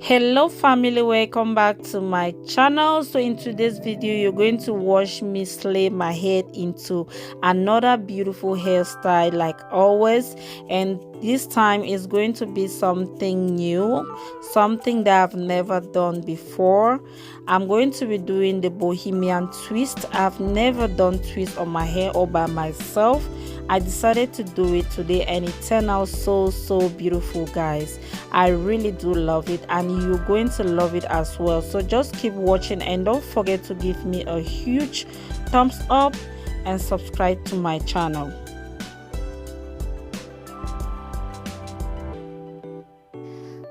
Hello family, welcome back to my channel. So in today's video you're going to watch me slay my head into another beautiful hairstyle like always, and this time is going to be something new, something that I've never done before. I'm going to be doing the Bohemian twist. I've never done twist on my hair all by myself. I decided to do it today and it turned out so beautiful, guys. I really do love it and you're going to love it as well. So just keep watching and don't forget to give me a huge thumbs up and subscribe to my channel.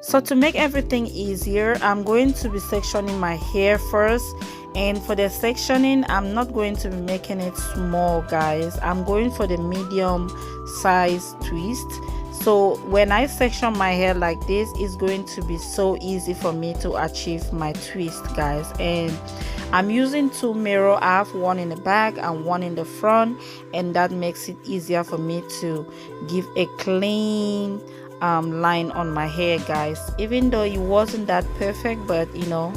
So to make everything easier, I'm going to be sectioning my hair first. And for the sectioning, I'm not going to be making it small, guys. I'm going for the medium size twist. So when I section my hair like this, it's going to be so easy for me to achieve my twist, guys. And I'm using two mirrors. I have one in the back and one in the front, and that makes it easier for me to give a clean line on my hair, guys. Even though it wasn't that perfect, but you know,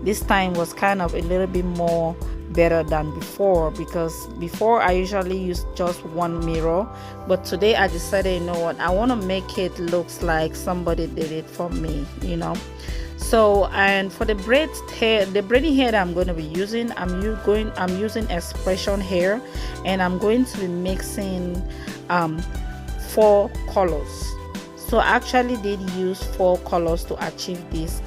this time was kind of a little bit more better than before, because before I usually use just one mirror, but today I decided, you know what, I want to make it looks like somebody did it for me, you know. So, and for the braided hair, the braiding hair that I'm going to be using, I'm using expression hair, and I'm going to be mixing 4 colors. So I actually did use 4 colors to achieve this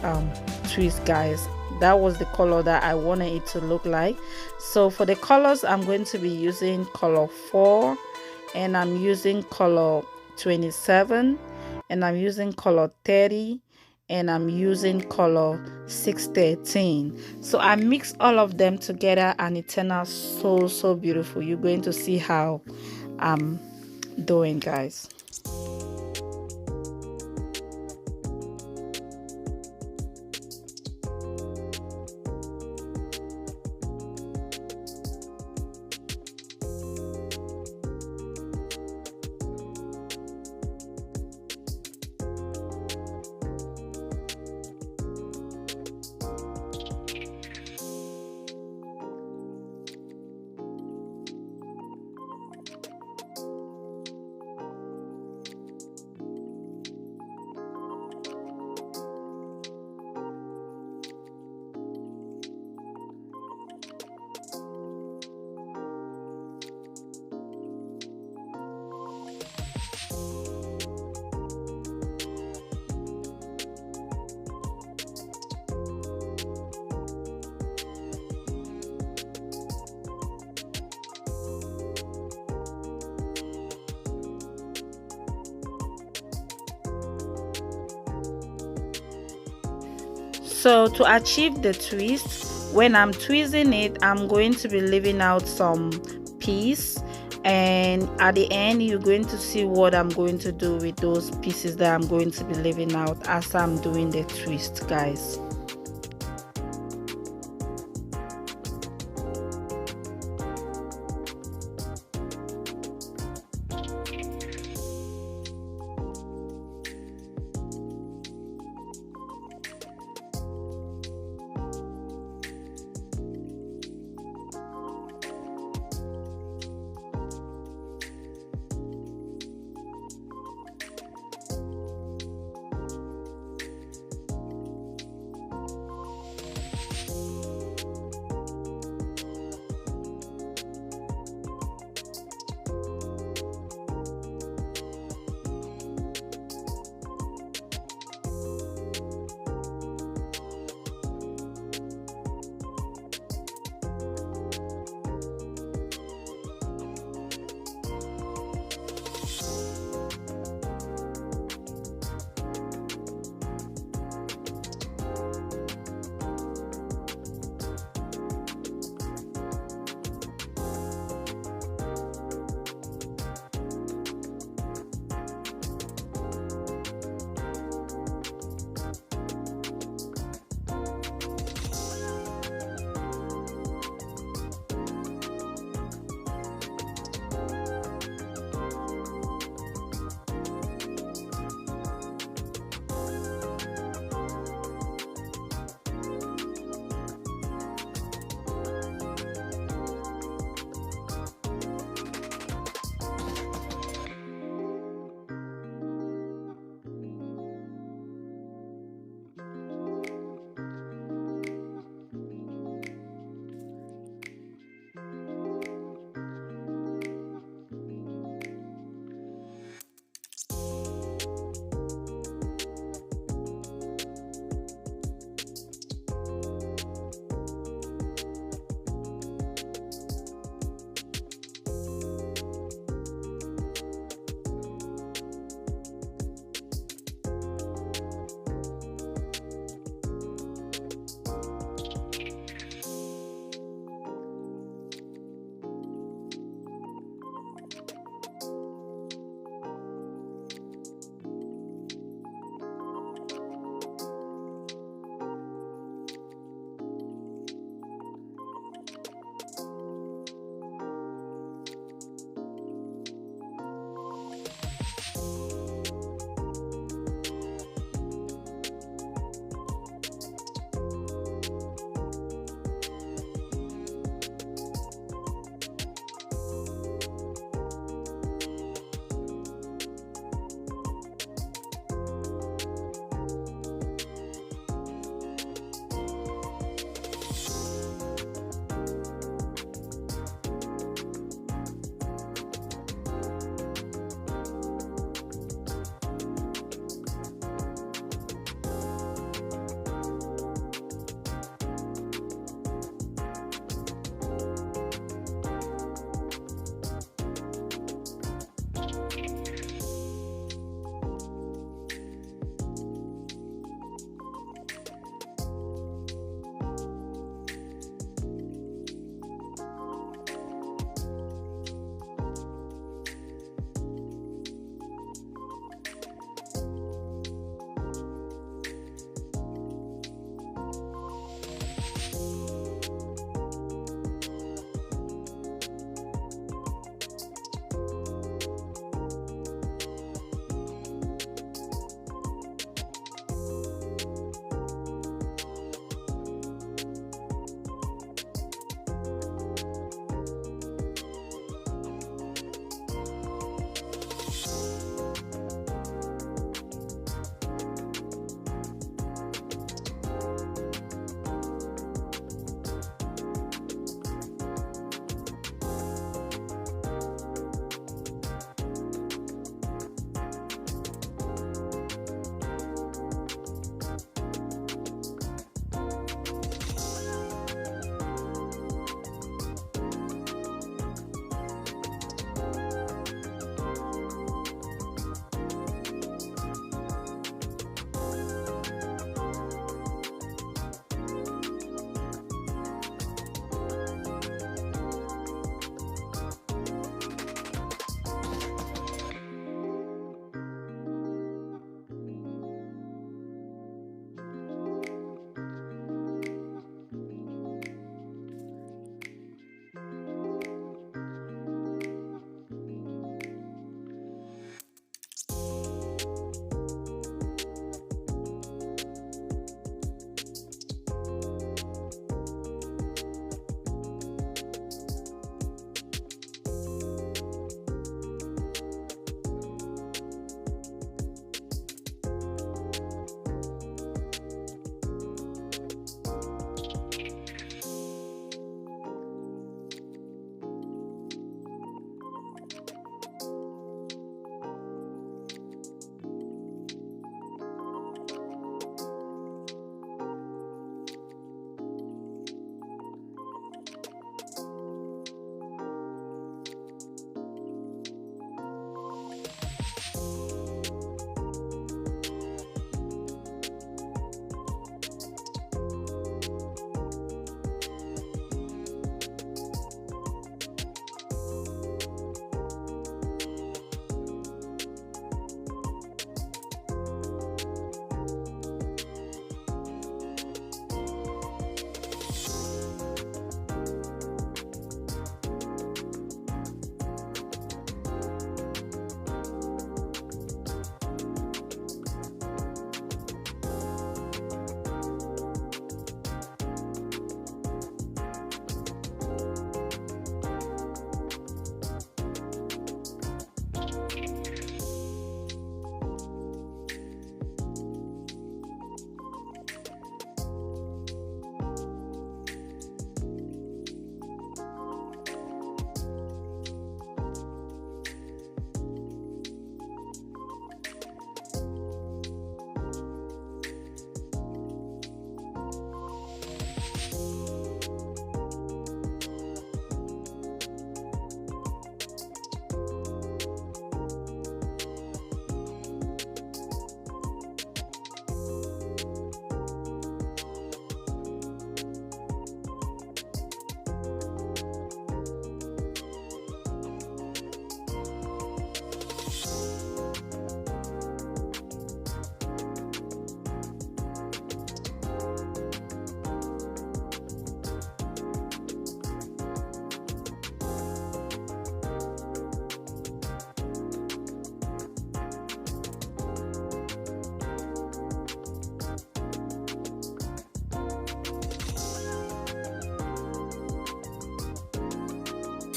twist, guys. That was the color that I wanted it to look like. So for the colors, I'm going to be using color 4, and I'm using color 27, and I'm using color 30, and I'm using color 613. So I mix all of them together and it turned out so beautiful. You're going to see how I'm doing, guys. So to achieve the twist, when I'm twisting it, I'm going to be leaving out some piece, and at the end you're going to see what I'm going to do with those pieces that I'm going to be leaving out as I'm doing the twist, guys.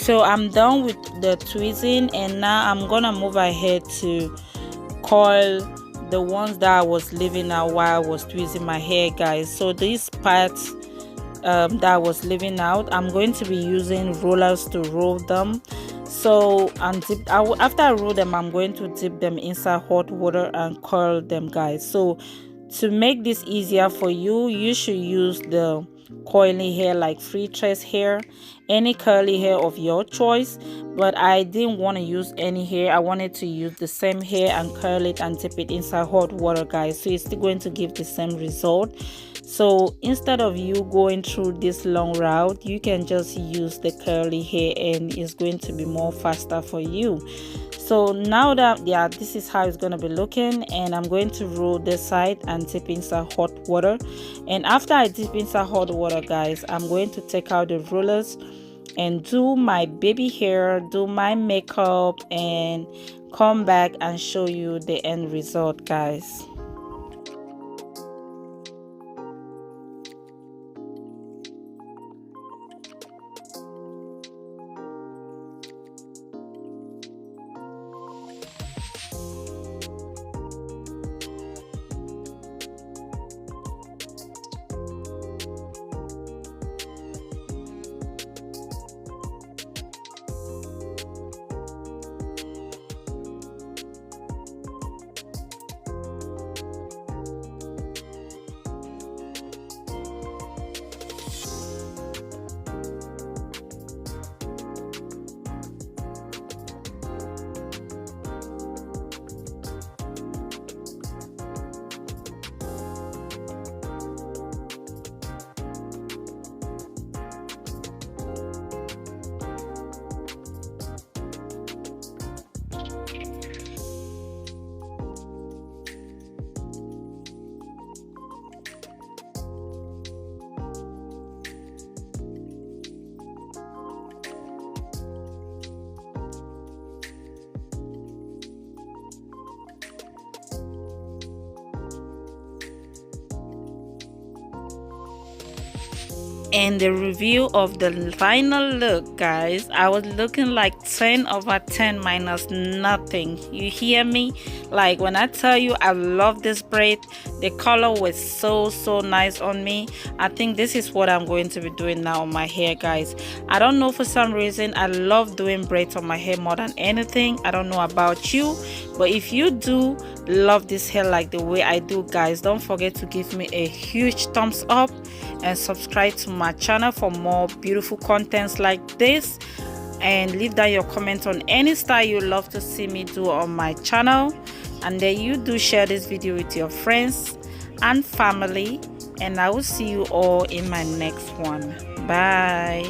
So I'm done with the tweezing, and now I'm gonna move ahead to coil the ones that I was leaving out while I was tweezing my hair, guys. So these parts that I was leaving out, I'm going to be using rollers to roll them. So after I roll them, I'm going to dip them inside hot water and curl them, guys. So to make this easier for you, you should use the coily hair, like free tress hair, any curly hair of your choice. But I didn't want to use any hair. I wanted to use the same hair and curl it and dip it inside hot water, guys. So it's still going to give the same result. So instead of you going through this long route, you can just use the curly hair and it's going to be more faster for you. So now that, yeah, this is how it's going to be looking, and I'm going to roll this side and dip inside hot water. And after I dip inside hot water, guys, I'm going to take out the rollers and do my baby hair, do my makeup, and come back and show you the end result, guys. And the review of the final look, guys, I was looking like 10/10 minus nothing. You hear me? Like when I tell you I love this braid, the color was so nice on me. I think this is what I'm going to be doing now on my hair, guys. I don't know, for some reason I love doing braids on my hair more than anything. I don't know about you, but if you do love this hair like the way I do, guys, don't forget to give me a huge thumbs up and subscribe to my channel for more beautiful contents like this, and leave down your comment on any style you love to see me do on my channel. And then you do share this video with your friends and family, and I will see you all in my next one. Bye.